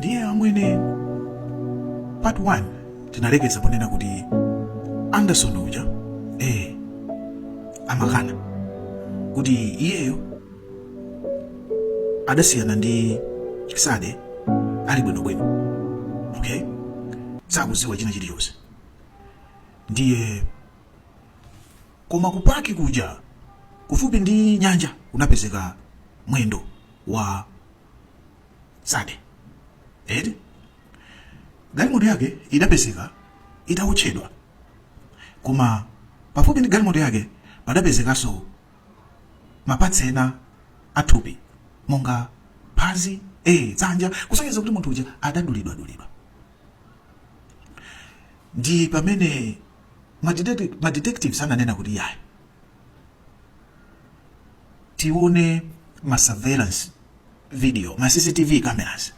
ndiye amwene part 1 tinalekeza ponena kuti Anderson uja amakana kuti iyeyo adasiyana ndi Sade ali bwinobwino, okay, sakuziwa china chilichonse. Ndiye koma kupaki kuja kufupi ndi nyanja unapezeka mwendo wa Sade. Galimoto yake idapezeka itawotchedwa, koma pafupi ndi galimoto yake padapezekaso mapatsi ena athupi monga phazi dzanja, kusonyeza kuti munthu uja adadulidwa. Ndi pamene ma detectives ananena kuti yayi tione ma surveillance video, ma CCTV cameras.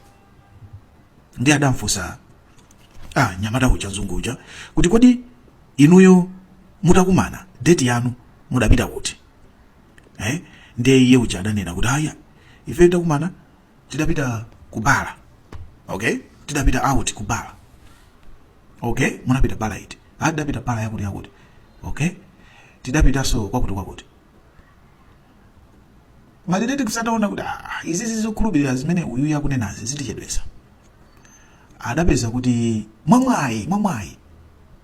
Ndi adamfusa nyamata uja mzungu uja kuti kodi inuyo mutakumana date yanu mudapita kuti ndiye iye uja adanena kuti aya ife takumana tidapita kubala, okay, tidapita out kubala, okay, munapita bala iti adapita bala yakuti, okay, tidapita so kwakuti madetective kusataona kuti izi zizokhulupirira zimene uyu yakunenazi zitichedwesa. Adapeza kuti mwamwayi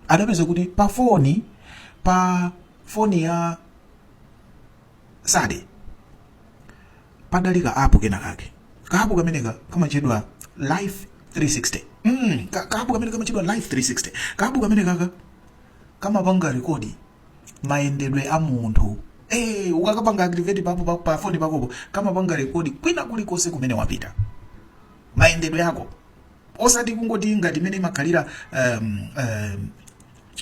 adapeza kuti pa foni ya Sade padalika apu kenakake kaapu kameneka kamachedwa Life 360. Kaapu kameneka kamachedwa Life 360. Kaapu kameneka kamapanga rekodi mayendedwe a munthu. Ukakapanga activate papo pa phone pakopo kamapanga rekodi kwina kulikonse kumene wapita mayendedwe yako, osati kungoti ngati imene imakhalira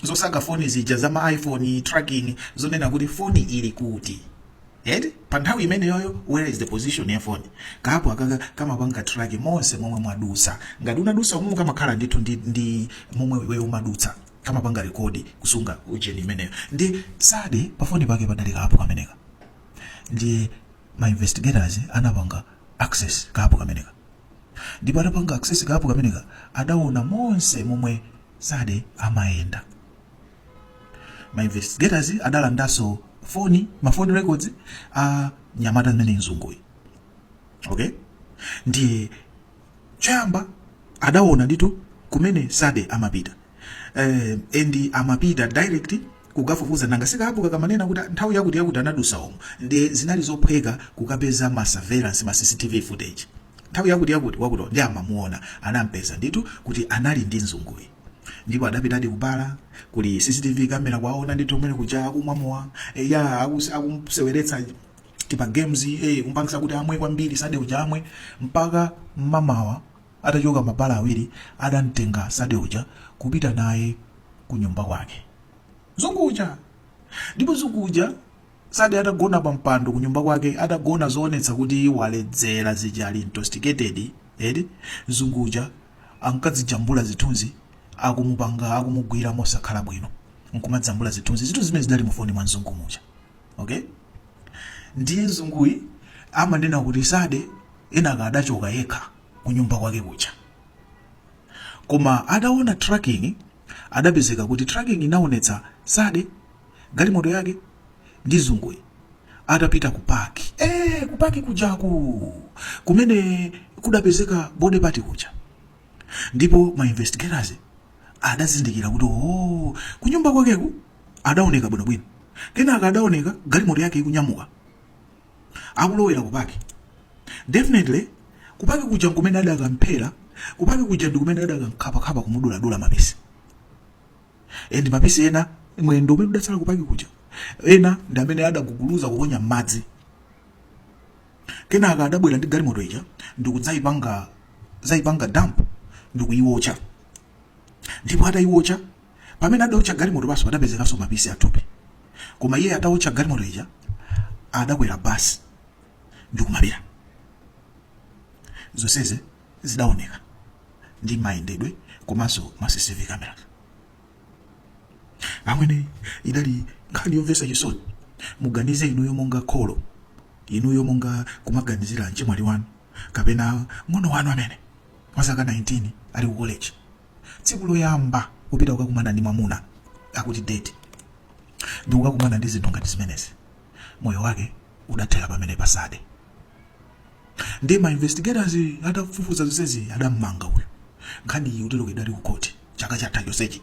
zosaga foni zija za ma iPhone tracking zonena kuti foni ili kuti pa nthawi imene yoyo where is the position ya phone. Kapo akaka kamapanga track monse momwe mwadusa, ngati unadusa umwe kamakhala ndithu ndi momwe wewe umadutsa kamapanga rekodi kusunga ujeni imeneyo. Ndi Sade pa phone pake padalika apo kameneka, ndi ma investigators anapanga access kapo kameneka. Ndipo atapanga access kapo kameneka adaona monse momwe Sade amayenda. Ma investigators adalandaso ma phone records nyamata zimene nzunguyi, okay. Ndiye chamba adaona nditu kumene Sade amapita endi amapita direct kukafufuza nanga sikapo kakamanena kuti nthawi yakuti anadusa omwe ndi zinali zophweka kukapeza ma surveillance ma CCTV footage. Nthawi yakuti wakuti ndi amamuona anampeza nditu kuti anali ndi nzunguyi. Ndipo adapita kubala kuli CCTV camera kwaona nditu umene kuja akumwamowa akumseweretsa tipa games kumpangisa kuti amwe kwambiri Sade uja amwe mpaka mamawa atachoka mabala awiri adantenga Sade uja kupita naye ku nyumba kwake mzungu uja. Ndipo mzungu uja Sade atagona pa mpando ku nyumba kwake, atagona zoonetsa kuti waledzera zijali intoxicated. Mzungu uja ankadzijambula zithunzi akumugwira mosakhala bwino, nkumadzambula zithunzi zimene zidali mu phone mwa mzungu muja, okay. Ndiye mzunguyi amanena kuti Sade ena adachoka yekha ku nyumba kwake kuja, koma adaona tracking adapezeka kuti tracking inaonetsa Sade galimoto yake ndi mzunguyi atapita kupaki kupaki kujaku kumene kudapezeka body part kuja. Ndipo ma investigators adazindikira kuti kunyumba kwakeku adaoneka bwinobwino, kenaka adaoneka galimoto yake ikunyamuka akulowera kupaki. Definitely kupaki kuja kumene adakamphera, kupaki kuja ndi kumene adakankhapa kumudula mapisi. Endi mapisi ena mwendo umene udatsala kupaki kuja ena ndi amene adaguguluza kuponya madzi. Kenaka adabwera ndi galimoto ija ndikudzayipanga dump ndikuyiwocha. Ndipo atayiwocha pamene adawocha galimoto paso adapezekaso mapisi athupi, koma iye atawocha galimoto ija adakwera basi ndikumapita. Zonseze zidaoneka ndi mayendedwe komanso ma CCTV cameras. Amwene idali nkhani yomvetsa chisoni. Muganize inuyo monga kholo, inuyo monga kumaganizira mchimwali wanu kapena ngono wanu amene wazaka 19 ali ku college. Tsiku loyamba kupita kukakumana ndi mwamuna akuti date ndi kukakumana ndi zinthu ngati zimenezi, moyo wake udathera pamene pasade. Ndi ma investigators atafufuza zonsezi adammanga uyu. Nkhani iyi utero idali ku court chaka chatha chonsechi.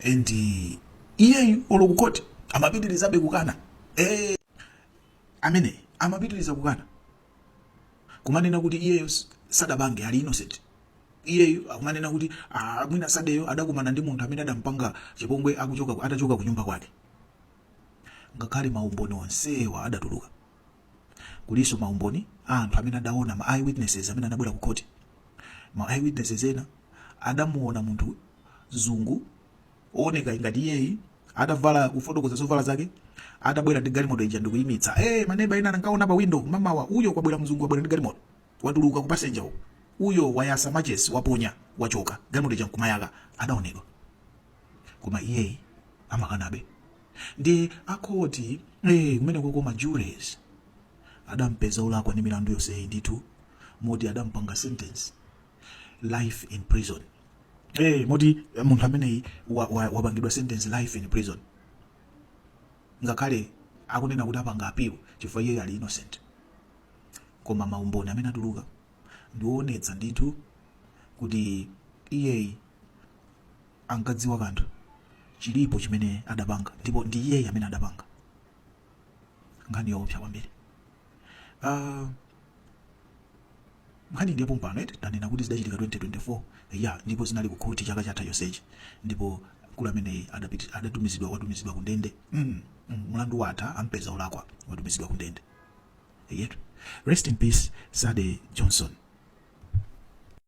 And iye olo ku court amapitirizabe kukana. Amene amapitiriza kukana kumanena kuti iyeyo sadabange ali innocent. Iyeyo akumanena kuti mwina sadeyo adakumana ndi munthu amene adampanga chipongwe atachoka ku nyumba kwake. Ngakhale maumboni onsewa adatuluka. Kuliso maumboni anthu amene adaona ma eyewitnesses amene anabwera ku court. Ma eyewitnesses ena adamuona munthu zungu oneka ngati iyeyi adavala kufotokoza zovala zake, adabwera ndi galimoto ija ndikuyimitsa. Maneba ena ankaona pa window mamawa uyo kwabwera mzungu wabwera ndi galimoto. Watuluka ku passenger uyo wayasa matches waponya wachoka. Galimoto ija nkumayaka adaoneka. Koma iyeyi amakanabe. Ndi akoti kumene kukoma jurors adampeza ulakwa ndi milandu yonse nditu moti adampanga sentence life in prison. Moti munthu amene wapangidwa sentence life in prison. Ngakhale akunena kuti apanga appeal chifukwa iye ali innocent. Koma maumboni amene atuluka ndionetsa ndithu kuti iye ankadziwa kanthu chilipo chimene adapanga, ndipo ndi iye amene adapanga. Nkhani yoopsa kwambiri. Nkhani ndipo mpano tanena kuti zidachitika 2024 ndipo zinali ku court chaka chatha chonsechi, ndipo kula amene watumizidwa ku ndende. Mlandu watha ampeza ulakwa watumizidwa ku ndende. Rest in peace Sade Johnson.